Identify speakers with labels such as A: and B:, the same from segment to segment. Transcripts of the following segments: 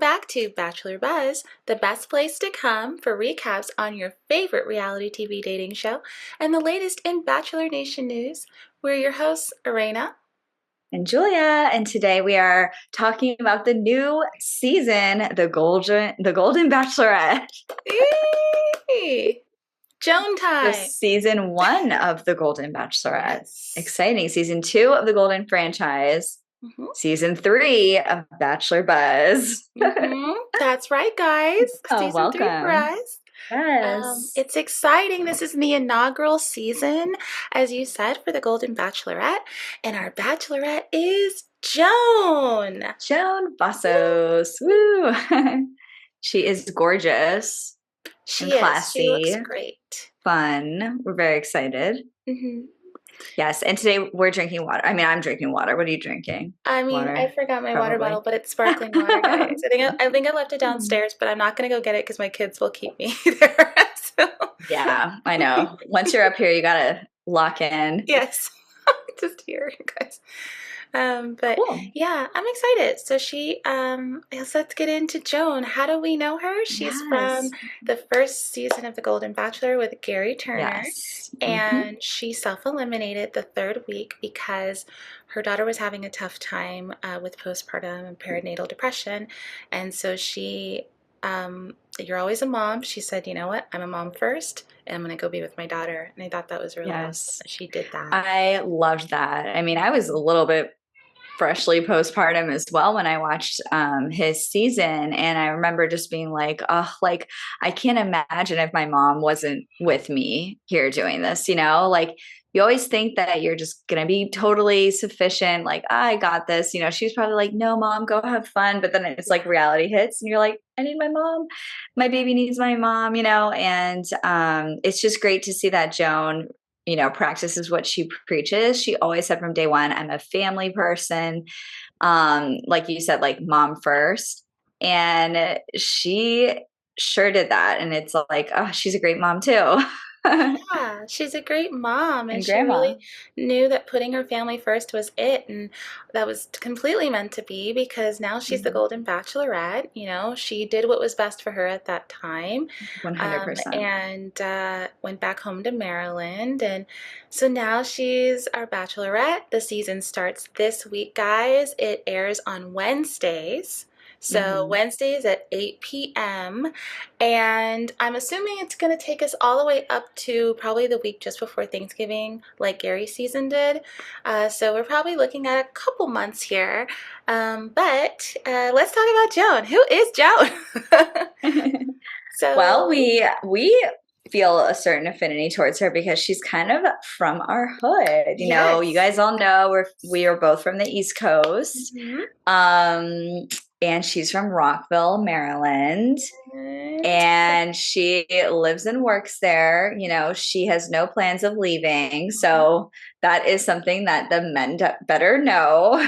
A: back to Bachelor Buzz, the best place to come for recaps on your favorite reality TV dating show and the latest in Bachelor Nation news. We're your hosts, Arena
B: and Julia, and today we are talking about the new season, the Golden Bachelorette.
A: Yay! Joan
B: The
A: time!
B: season 1 of the Golden Bachelorette.
A: Yes.
B: Exciting. Season 2 of the Golden franchise.
A: Mm-hmm.
B: Season 3 of Bachelor Buzz.
A: Mm-hmm. That's right, guys.
B: Oh,
A: Season 3 for
B: welcome.
A: us.
B: Yes.
A: It's exciting. This is the inaugural season, as you said, for the Golden Bachelorette. And our Bachelorette is Joan.
B: Joan Vassos. Woo. She is gorgeous and
A: She is. She looks
B: classy.
A: great.
B: Fun. We're very excited.
A: Mm-hmm.
B: Yes, and today we're drinking water. I mean, I'm drinking water. What are you drinking?
A: I
B: Water,
A: forgot my water
B: probably.
A: bottle, but it's sparkling water, guys. I think I left it downstairs, but I'm not gonna go get it because my kids will keep me there. So.
B: Yeah, I know. Once you're up here, you gotta lock in.
A: Yes, just here, guys. But
B: Cool.
A: yeah, I'm excited. So let's get into Joan. How do we know her? She's from
B: Yes.
A: the first season of The Golden Bachelor with Gary Turner,
B: Yes.
A: and she self-eliminated the third week because her daughter was having a tough time with postpartum and perinatal depression, and so you're always a mom. She said, you know what? I'm a mom first, and I'm going to go be with my daughter. And I thought that was really awesome
B: Yes.
A: that she did that.
B: I loved that. I mean, I was a little bit freshly postpartum as well when I watched his season, and I remember just being like, oh, like I can't imagine if my mom wasn't with me here doing this, like you always think that you're just gonna be totally sufficient, like I got this, she's probably like, no mom, go have fun, but then it's like reality hits and you're like, I need my mom, my baby needs my mom, and it's just great to see that Joan practices what she preaches. She always said from day one, I'm a family person. Like you said, like mom first. And she sure did that. And it's like, oh, she's a great mom too.
A: Yeah, she's a great mom, and
B: And
A: she
B: grandma.
A: really knew that putting her family first was it, and that was completely meant to be because now she's the
B: Mhm.
A: Golden Bachelorette. She did what was best for her at that time,
B: 100%.
A: and went back home to Maryland, and so now she's our Bachelorette. The season starts this week, guys. It airs on Wednesdays. So
B: Hmm.
A: Wednesdays at 8 p.m. And I'm assuming it's going to take us all the way up to probably the week just before Thanksgiving, like Gary's season did. So we're probably looking at a couple months here. But let's talk about Joan. Who is Joan?
B: Well,
A: So,
B: we feel a certain affinity towards her because she's kind of from our hood. You
A: yes.
B: guys all know we are both from the East Coast.
A: Mhm.
B: Um, and she's from Rockville, Maryland. And she lives and works there. She has no plans of leaving. So that is something that the men better know.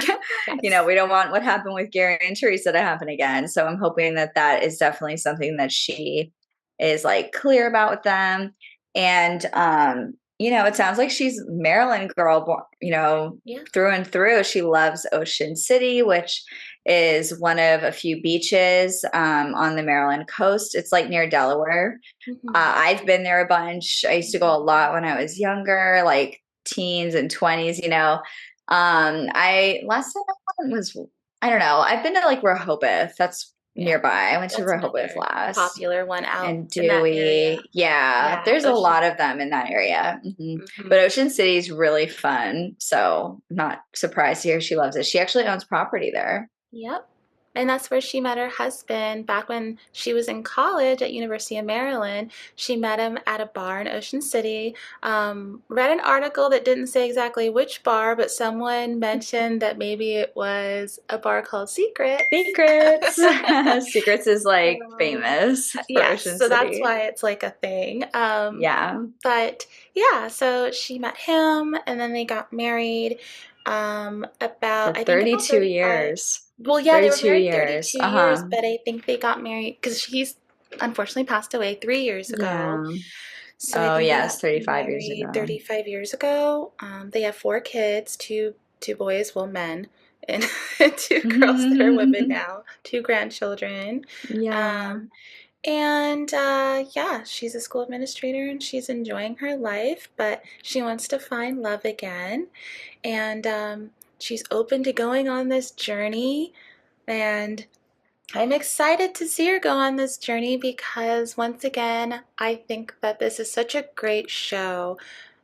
A: Yes.
B: We don't want what happened with Gary and Teresa to happen again. So I'm hoping that that is definitely something that she is like clear about with them. And, it sounds like she's Maryland girl,
A: Yeah.
B: through and through. She loves Ocean City, which is one of a few beaches on the Maryland coast. It's like near Delaware.
A: Mhm.
B: I've been there a bunch. I used to go a lot when I was younger, like teens and 20s, I last time I went was, I don't know. I've been to like Rehoboth. That's
A: Yeah.
B: nearby. I went to
A: That's
B: Rehoboth
A: another
B: last.
A: popular one out
B: And
A: in that area.
B: Dewey. Yeah,
A: Yeah,
B: there's a
A: Ocean
B: lot of
A: City.
B: them in that area. But
A: Mhm.
B: Ocean City is really fun. So I'm not surprised to hear she loves it. She actually owns property there.
A: Yep. And that's where she met her husband back when she was in college at University of Maryland. She met him at a bar in Ocean City. Read an article that didn't say exactly which bar, but someone mentioned that maybe it was a bar called Secrets.
B: Secrets. Secrets is like
A: So,
B: famous for
A: yes,
B: Ocean
A: so that's
B: City.
A: why it's like a thing.
B: Yeah.
A: But yeah, so she met him and then they got married
B: For
A: I think about
B: 32
A: 35.
B: years.
A: Well, yeah, they were
B: 32
A: married
B: years.
A: 32 years,
B: Uh-huh.
A: but I think they got married because he's unfortunately passed away 3 years ago.
B: Yeah.
A: So I
B: Oh,
A: think they got
B: yes, 35 years
A: married
B: ago.
A: 35 years ago. They have four kids, two boys, well, men. and two girls that are women now, two grandchildren.
B: Yeah.
A: Um, and yeah, she's a school administrator and she's enjoying her life, but she wants to find love again. And she's open to going on this journey. And I'm excited to see her go on this journey because, once again, I think that this is such a great show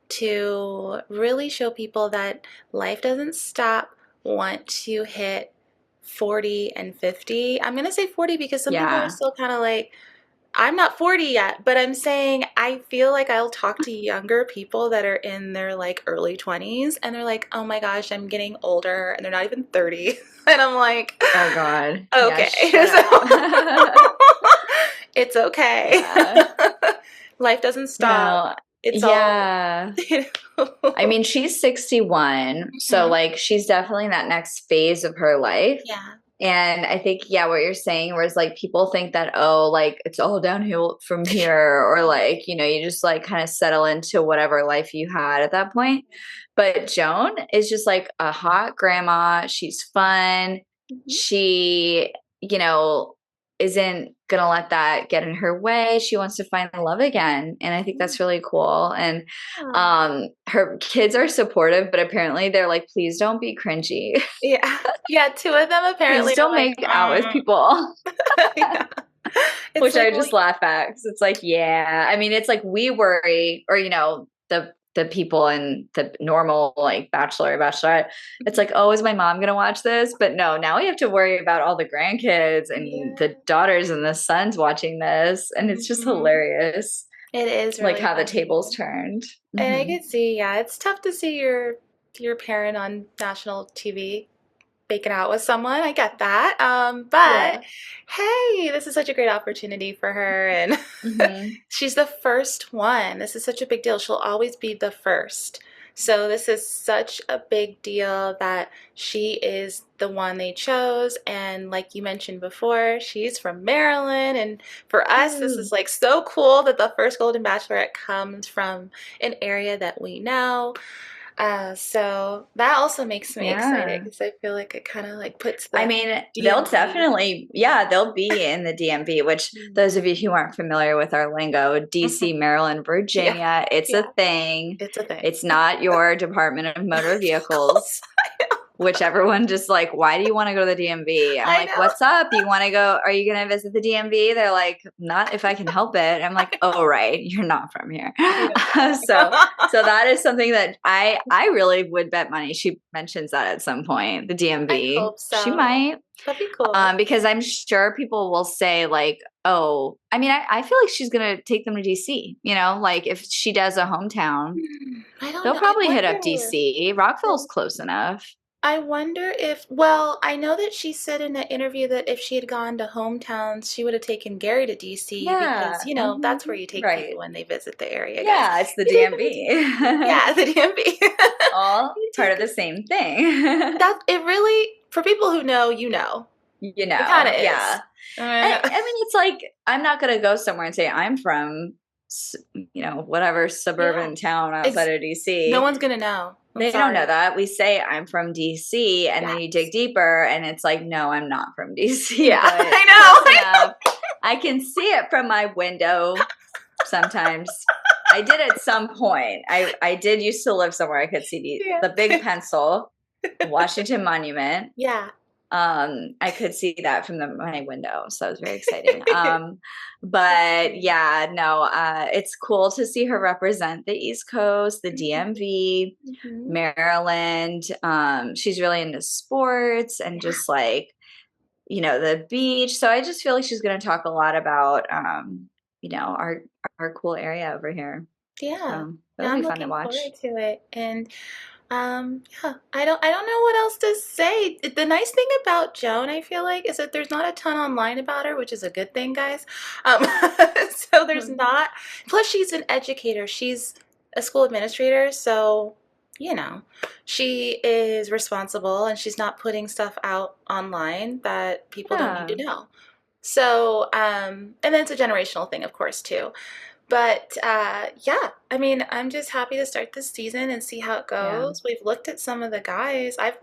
A: to really show people that life doesn't stop once you hit 40 and 50. I'm going to say 40 because some people are
B: Yeah.
A: still kind of like, I'm not 40 yet, but I'm saying I feel like I'll talk to younger people that are in their like early 20s and they're like, "Oh my gosh, I'm getting older," and they're not even 30. And I'm like,
B: Oh God. Yeah,
A: "Okay."
B: shut
A: So
B: up.
A: it's okay.
B: Yeah.
A: Life doesn't stop.
B: No.
A: It's all,
B: Yeah.
A: you
B: I
A: know.
B: mean, she's 61, so
A: Mhm.
B: like she's definitely in that next phase of her life.
A: Yeah.
B: And I think, yeah, what you're saying, whereas like people think that, oh, like it's all downhill from here, or like, you just like kind of settle into whatever life you had at that point. But Joan is just like a hot grandma. She's fun.
A: Mhm.
B: She, you know, isn't gonna let that get in her way. She wants to find love again. And I think that's really cool. And
A: Yeah.
B: her kids are supportive, but apparently they're like, please don't be cringy.
A: Yeah. Yeah, two of them
B: Please
A: apparently are
B: don't
A: like,
B: make out with people.
A: yeah. It's
B: Which
A: like,
B: I
A: well,
B: just laugh at because it's like, yeah. I mean, it's like we worry, or the people in the normal like bachelor or bachelorette. It's like, oh, is my mom gonna watch this? But no, now we have to worry about all the grandkids and
A: yeah.
B: the daughters and the sons watching this, and it's just
A: Mhm.
B: hilarious,
A: It is
B: like
A: really
B: how the tables
A: funny.
B: turned.
A: And I
B: Hmm.
A: could see, yeah, it's tough to see your parent on national TV making out with someone. I get that. But
B: Yeah.
A: hey, this is such a great opportunity for her, and
B: Hmm.
A: she's the first one. This is such a big deal. She'll always be the first. So this is such a big deal that she is the one they chose. And like you mentioned before, she's from Maryland. And for us, this
B: Woo.
A: is like so cool that the first Golden Bachelorette comes from an area that we know. So that also makes me excited
B: Yeah.
A: because I feel like it kind of like puts
B: I
A: the
B: mean, they'll
A: DMV.
B: definitely, yeah, they'll be in the DMV, which those of you who aren't familiar with our lingo,
A: Mhm.
B: DC, Maryland,
A: Yeah,
B: Virginia, it's a
A: yeah,
B: thing.
A: it's a thing.
B: It's not your Department of Motor Vehicles,
A: Vehicles. I know.
B: which everyone just like, why do you want to go to the DMV? I'm
A: I
B: like,
A: know.
B: what's up? You want to go? Are you going to visit the DMV? They're like, not if I can help it. I'm like, oh, right. You're not from here.
A: You don't
B: so,
A: know.
B: so that is something that I really would bet money she mentions that at some point, the
A: I
B: DMV.
A: hope
B: She
A: so.
B: might.
A: That'd be cool.
B: Because I'm sure people will say like, oh, I mean, I feel like she's gonna take them to DC. Like if she does a hometown,
A: I don't
B: they'll
A: know. I
B: probably hit up
A: wonder.
B: DC. Rockville's close enough.
A: I wonder if, well, I know that she said in the interview that if she had gone to hometowns, she would have taken Gary to DC because,
B: Yeah.
A: that's where you take
B: Right.
A: people when they visit the area, guys.
B: Yeah, it's the
A: You take them to
B: DMV.
A: DMV. Yeah, the DMV.
B: All
A: You
B: part
A: take
B: of the
A: them.
B: same thing.
A: That it really, for people who know, it kind of is.
B: Yeah.
A: Uh,
B: I mean, it's like I'm not gonna go somewhere and say I'm from, whatever
A: yeah.
B: suburban town outside
A: Ex-
B: of
A: no
B: DC.
A: one's gonna know. I'm
B: They don't know
A: sorry.
B: that. We say I'm from DC, and then you dig
A: Yes.
B: deeper, and it's like, no, I'm not from DC,
A: Yeah,
B: but
A: I
B: close
A: know.
B: enough. I can see it from my window sometimes. I did at some point. I did used to live somewhere I could see
A: Yeah.
B: the big pencil, Washington Monument.
A: Yeah.
B: I could see that from my window, so it was very exciting. But yeah, no, it's cool to see her represent the East Coast, the
A: Mhm.
B: DMV,
A: Mhm.
B: Maryland. She's really into sports and
A: Yeah.
B: just like, the beach. So I just feel like she's going to talk a lot about, our cool area over here.
A: Yeah.
B: So
A: Yeah,
B: that'll
A: I'm
B: be fun to
A: looking
B: watch.
A: forward to it. And yeah, I don't know what else to say. The nice thing about Joan, I feel like, is that there's not a ton online about her, which is a good thing, guys. Um, so there's
B: Mhm.
A: not. Plus, she's an educator. She's a school administrator, so you know, she is responsible and she's not putting stuff out online that people don't need
B: Yeah.
A: to know. So, and then it's a generational thing, of course, too. But yeah, I mean, I'm just happy to start this season and see how it
B: Yeah.
A: goes. We've looked at some of the guys. I've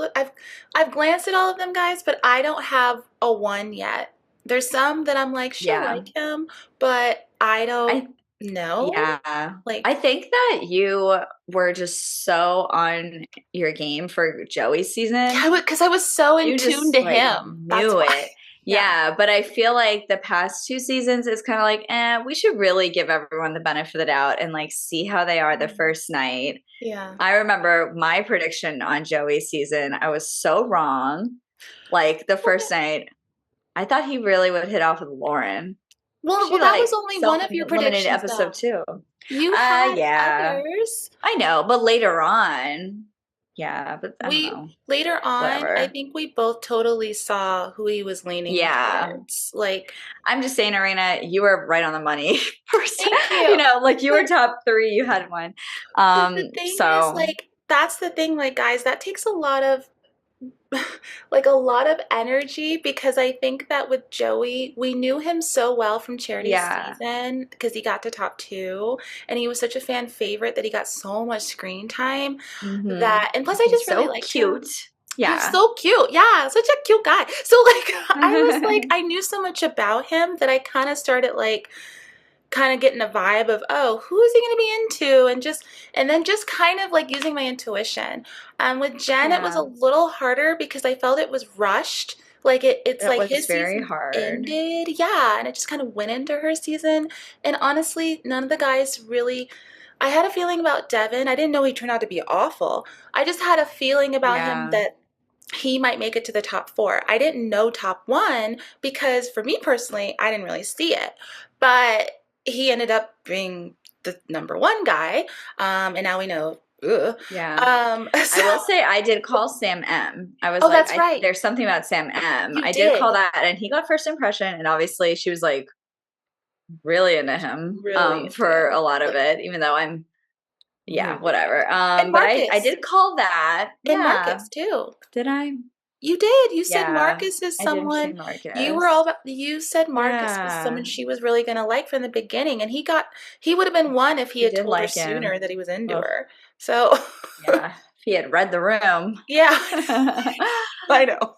A: glanced at all of them guys, but I don't have a one yet. There's some that I'm like, she'll
B: Yeah.
A: like him, but I don't
B: I
A: know.
B: Yeah. I
A: Like,
B: think that you were just so on your game for Joey's
A: yeah,
B: season.
A: because I was so in
B: You
A: tune
B: just
A: to
B: like
A: him. That's
B: knew
A: why.
B: it.
A: Yeah.
B: Yeah, but I feel like the past two seasons it's kind of like, we should really give everyone the benefit of the doubt and like see how they are the
A: Mm.
B: first night.
A: Yeah.
B: I remember my prediction on Joey's season. I was so wrong. Like the first night, I thought he really would hit off with Lauren.
A: Well,
B: She
A: that was
B: like
A: only one of your
B: self-eliminated
A: predictions,
B: episode
A: though.
B: 2.
A: You had
B: Yeah.
A: others.
B: I know, but later on, yeah, but I don't
A: We
B: know.
A: later on, I
B: Whatever.
A: think we both totally saw who he was leaning
B: Yeah.
A: towards. Like,
B: I'm just saying, Arena, you were right on the money first.
A: thank you.
B: Like you were
A: But
B: top 3, you had one.
A: the thing is,
B: So
A: like, that's the thing, like, guys, that takes a lot of like a lot of energy because I think that with Joey, we knew him so well from Charity's
B: yeah.
A: season because he got to top 2 and he was such a fan favorite that he got so much screen time
B: Mm-hmm.
A: that, and plus I
B: He's
A: just really
B: so
A: liked
B: cute.
A: him. He was
B: Yeah.
A: so cute. Yeah, such a cute guy. So like I was like I knew so much about him that I kind of started like kind of getting a vibe of, oh, who is he going to be into, and then just kind of like using my intuition. With Jen it was a
B: Yeah.
A: little harder because I felt it was rushed. Like it's
B: It
A: like
B: was
A: his
B: very
A: season
B: hard.
A: ended, yeah, and it just kind of went into her season. And honestly, none of the guys really, I had a feeling about Devin. I didn't know he turned out to be awful. I just had a feeling about him
B: Yeah.
A: that he might make it to the top 4. I didn't know top 1 because for me personally, I didn't really see it. But he ended up being the number 1 guy, and now we know. Ugh.
B: Yeah. I
A: So,
B: will say I did call Sam M. I was
A: oh,
B: like,
A: that's right.
B: there's something about Sam M.
A: You
B: I did call
A: did
B: that, and he got first impression, and obviously she was like really into him
A: really into
B: for
A: him.
B: a lot of
A: Like,
B: it, even though I'm yeah,
A: yeah.
B: whatever.
A: And
B: But I
A: Marcus.
B: did call that.
A: And
B: Yeah.
A: Marcus too.
B: Did I?
A: You did. You said
B: Yeah.
A: Marcus is
B: I did say
A: someone you were all
B: Marcus.
A: about. You said Marcus was
B: Yeah.
A: someone she was really going to like from the beginning, and he would have been one if he
B: She
A: had
B: did
A: told her
B: like
A: sooner
B: him.
A: that he was into
B: Ugh.
A: her. So,
B: Yeah. If he had read the room.
A: yeah, I know.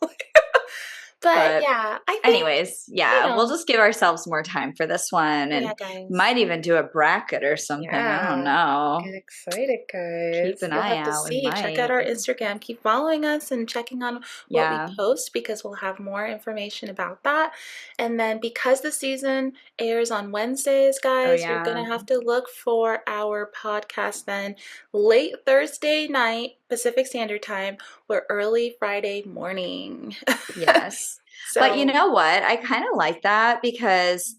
A: But
B: But
A: yeah, I think,
B: anyways,
A: you
B: yeah, we'll
A: know,
B: just give ourselves more time for this one
A: yeah,
B: and
A: guys.
B: might even do a bracket or something. I don't
A: Yeah.
B: know.
A: Get excited,
B: Keep
A: guys.
B: an
A: You'll
B: eye
A: have to
B: out. We
A: see. Check out
B: might.
A: our Instagram. Keep following us and checking on what we
B: Yeah.
A: post because we'll have more information about that. And then because the season airs on Wednesdays,
B: Oh
A: guys, you're going
B: yeah.
A: to have to look for our podcast then late Thursday night, Pacific Standard Time, or early Friday morning.
B: Yes. But you
A: So,
B: know what? I kind of like that because,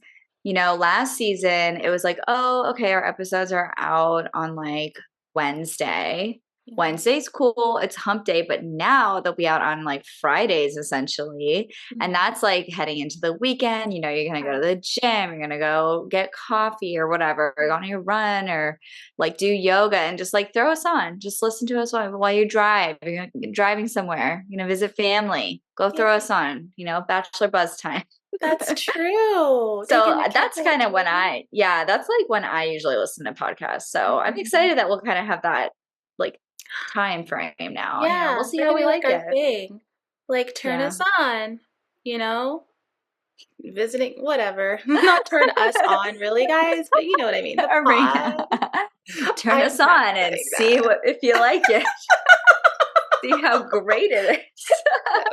B: last season it was like, oh, okay, our episodes are out on like Wednesday.
A: yeah.
B: Wednesday's cool. It's hump day, but now they'll be out on like Fridays essentially. And
A: Mhm.
B: that's like heading into the weekend. You're going to go to the gym, you're going to go get coffee or whatever, or go on your run or like do yoga and just like throw us on. Just listen to us while you drive. You're driving somewhere, visit family. Go
A: Yeah,
B: throw us on, bachelor buzz time.
A: that's true.
B: So
A: Taking the kids
B: that's
A: out
B: kind of when
A: too.
B: that's like when I usually listen to podcasts. So I'm
A: Mhm.
B: excited that we'll kind of have that like time frame now. We'll
A: Yeah,
B: see
A: they're
B: how
A: gonna
B: we
A: be like
B: like
A: our
B: it.
A: thing. Like, turn
B: Yeah.
A: us on, you know? Visiting, whatever. Not turn us on, really, guys, but you know what I mean. The
B: Arena.
A: pod.
B: Turn
A: I'm
B: us
A: not
B: on and
A: saying
B: see
A: that.
B: what if you like it. See how great it is.
A: So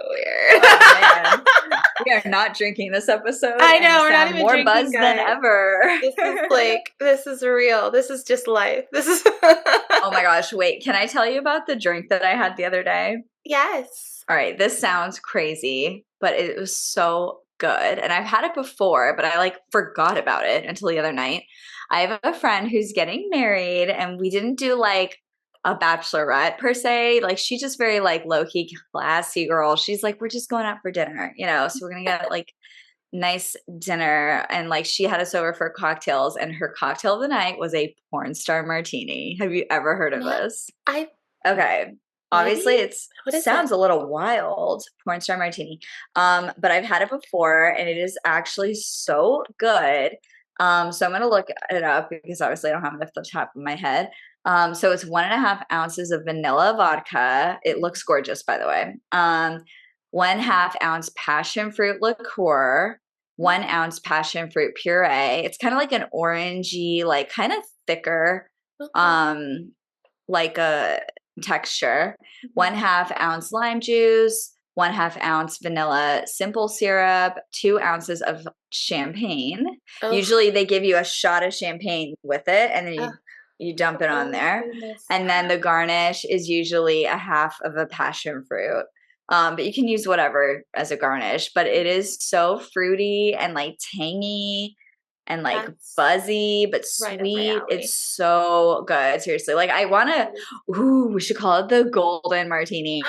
A: weird.
B: Oh man. We are not drinking this episode
A: I
B: and you
A: know, we're not
B: sound
A: even
B: more
A: drinking,
B: buzzed than
A: guys.
B: ever.
A: This is real. This is just life. This is
B: Oh my gosh, wait, can I tell you about the drink that I had the other day?
A: Yes.
B: All right, this sounds crazy, but it was so good. And I've had it before, but I like forgot about it until the other night. I have a friend who's getting married and we didn't do like a bachelorette per se. Like she's just very like low-key classy girl. She's like, we're just going out for dinner, so we're gonna get like nice dinner. And like she had us over for cocktails, and her cocktail of the night was a porn star martini. Have you ever heard of
A: What?
B: this?
A: I
B: Okay. Obviously,
A: Really?
B: it's
A: What is it?
B: sounds a little wild, porn star martini. But I've had it before and it is actually so good. So I'm going to look it up because obviously I don't have it off the top of my head. So it's 1.5 ounces of vanilla vodka. It looks gorgeous, by the way. 1/2 ounce passion fruit liqueur, 1 ounce passion fruit puree. It's kind of like an orangey, like kind of thicker,
A: Okay.
B: like a texture. 1/2 ounce lime juice, 1/2 ounce vanilla simple syrup, 2 ounces of champagne.
A: Oh,
B: Usually they give you a shot of champagne with it, and then
A: oh,
B: you dump it on
A: oh
B: there.
A: goodness.
B: And then the garnish is usually a half of a passion fruit. But you can use whatever as a garnish, but it is so fruity and like tangy and like
A: That's
B: buzzy but
A: right up my
B: sweet. It's
A: alley.
B: so good. Seriously. Like I want to, ooh, we should call it the golden martini.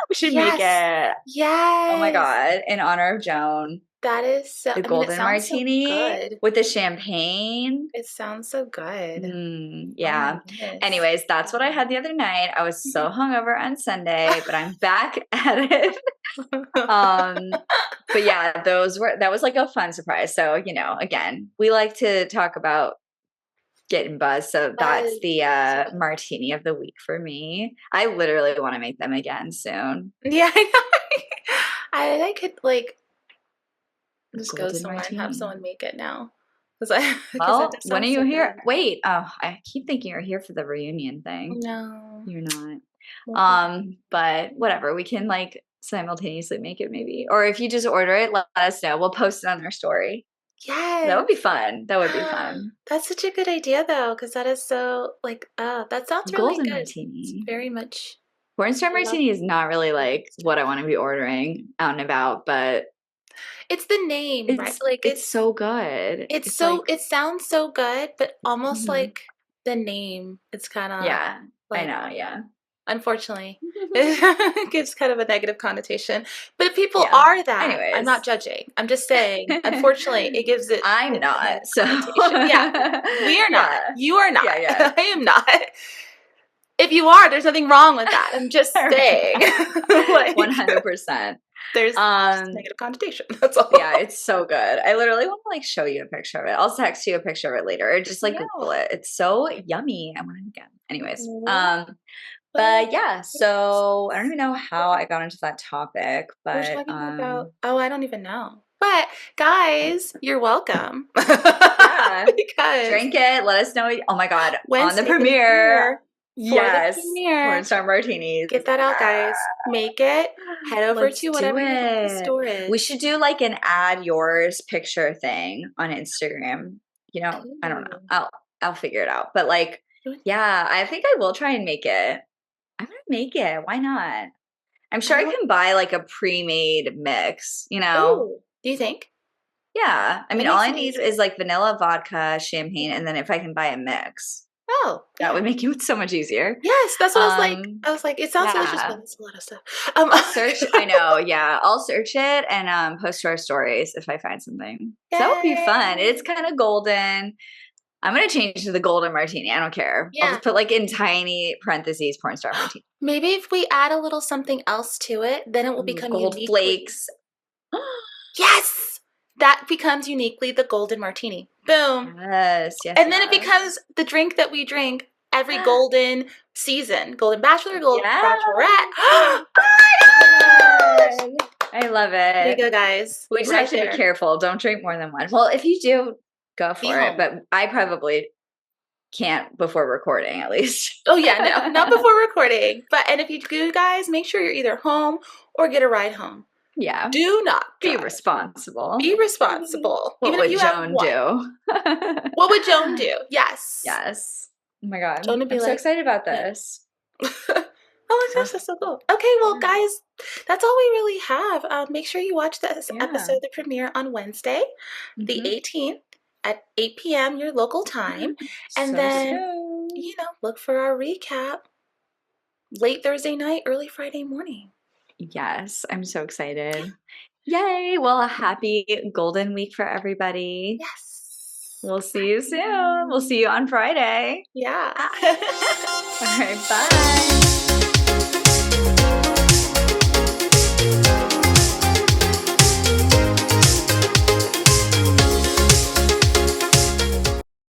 B: We should make
A: Yes.
B: it. Oh my
A: Yes.
B: God. In honor of Joan,
A: That is so,
B: the
A: I mean, it
B: golden
A: sounds so
B: martini
A: good.
B: with the champagne.
A: It sounds so good. Oh my
B: Yeah.
A: goodness.
B: Anyways, that's what I had the other night. I was so hungover on Sunday, but I'm back at it. But yeah, that was like a fun surprise. So, again, we like to talk about getting buzzed. So that's
A: Buzz.
B: the martini of the week for me. I literally want to make them again soon.
A: Yeah, I know. I could like
B: A
A: just go
B: golden
A: somewhere and have
B: martini.
A: someone make it now. Because that
B: Well,
A: just
B: when are
A: sounds so
B: you here?
A: good.
B: Wait, oh, I keep thinking you're here for the reunion thing.
A: No.
B: You're not.
A: Won't be.
B: But whatever, we can like simultaneously make it maybe. Or if you just order it, let us know. We'll post it on our story. That would be
A: Yes.
B: fun. That would be fun.
A: That's such a good idea though, because that is so like that sounds really
B: Golden
A: good. It's
B: martini.
A: very much
B: Pornstar
A: I love
B: martini is not really like
A: stuff.
B: what I want to be ordering out and about, but
A: It's the name, right?
B: it's
A: Like
B: it's so good.
A: it's
B: It's like,
A: so it sounds so good, but almost
B: mhm.
A: like the name, it's kind of
B: Yeah, I
A: like
B: know, yeah.
A: unfortunately, it gives kind of a negative connotation. But if people
B: Yeah.
A: are that, I'm not
B: Anyways,
A: judging. I'm just saying, unfortunately, it gives it
B: I'm
A: a
B: not.
A: negative
B: So
A: connotation. Yeah, we are not.
B: yeah.
A: You are not.
B: Yeah, yeah.
A: I am not. If you are, there's nothing wrong with that. I'm just
B: All
A: saying,
B: right.
A: like
B: 100%.
A: there's just a
B: Um,
A: negative connotation. That's all.
B: yeah, it's so good. I literally want to like show you a picture of it. I'll text you a picture of it later or just like Google
A: Yeah.
B: it. It's so yummy. I want it again. Anyways,
A: Mhm. But
B: but yeah, so I don't even know how I got into that topic,
A: we're
B: but
A: talking about, oh, I don't even know. But guys, you're welcome.
B: yeah,
A: Because
B: drink it. Let us know. Oh my God, on the
A: Wednesday, the
B: premiere.
A: premiere, for the
B: Yes,
A: premiere,
B: Pornstar Martinis.
A: get that out, guys. Make it. Head over
B: Let's
A: to
B: do
A: whatever your local
B: it.
A: store
B: We
A: is.
B: should do like an add yours picture thing on Instagram. I don't know.
A: Ooh.
B: I'll figure it out. But like, yeah, I think I will try and make it. I'm gonna make it. Why not? I'm
A: I
B: sure I
A: don't.
B: can buy like a pre-made mix,
A: Oh, do you think?
B: Yeah. I
A: That
B: mean, all
A: makes
B: I need
A: sense.
B: is like vanilla vodka, champagne, and then if I can buy a mix,
A: Oh,
B: that would
A: yeah.
B: make it so much easier.
A: Yes, that's what I was like.
B: Um,
A: I was like, it sounds delicious, but
B: yeah.
A: that's a lot of stuff.
B: I'll search. I know. Yeah. I'll search it and post to our stories if I find something. So that would be fun.
A: Yay.
B: It's kind of golden. I'm going to change to the golden martini. I don't care. I'll
A: Yeah.
B: just put like in tiny parentheses porn star martini.
A: Maybe if we add a little something else to it, then it will
B: Ooh,
A: become
B: gold
A: uniquely.
B: flakes.
A: Yes! That becomes uniquely the golden martini. Boom.
B: Yes. Yes.
A: And then it
B: Yes.
A: becomes the drink that we drink every golden season. Golden Bachelor, Golden
B: Yeah.
A: Bachelorette. Oh my gosh!
B: I love
A: There you
B: it.
A: go, guys.
B: We just have
A: Right
B: to be
A: there.
B: careful. Don't drink more than one. Well, if you do, go
A: Be
B: for it.
A: home.
B: But I probably can't before recording, at least.
A: Oh yeah, no, not before recording. And if you do, guys, make sure you're either home or get a ride home.
B: Yeah.
A: Do not
B: Be
A: drive.
B: responsible.
A: Be responsible.
B: What
A: Even if
B: would
A: you have
B: Joan
A: one.
B: do?
A: What would Joan do? Yes.
B: Yes. Oh my God.
A: Joan would be
B: I'm so
A: like,
B: excited about
A: no.
B: this.
A: Oh my gosh, that's so cool. Okay, well, guys, that's all we really have. Make sure you watch this
B: Yeah.
A: episode, the premiere on Wednesday, the
B: Mm-hmm.
A: 18th at 8 p.m. your local time. And
B: So
A: then,
B: soon.
A: look for our recap late Thursday night, early Friday morning.
B: Yes. I'm so excited. Yay. Well, a happy golden week for everybody.
A: Yes.
B: We'll see you soon. We'll see you on Friday.
A: Yeah.
B: All right. Bye.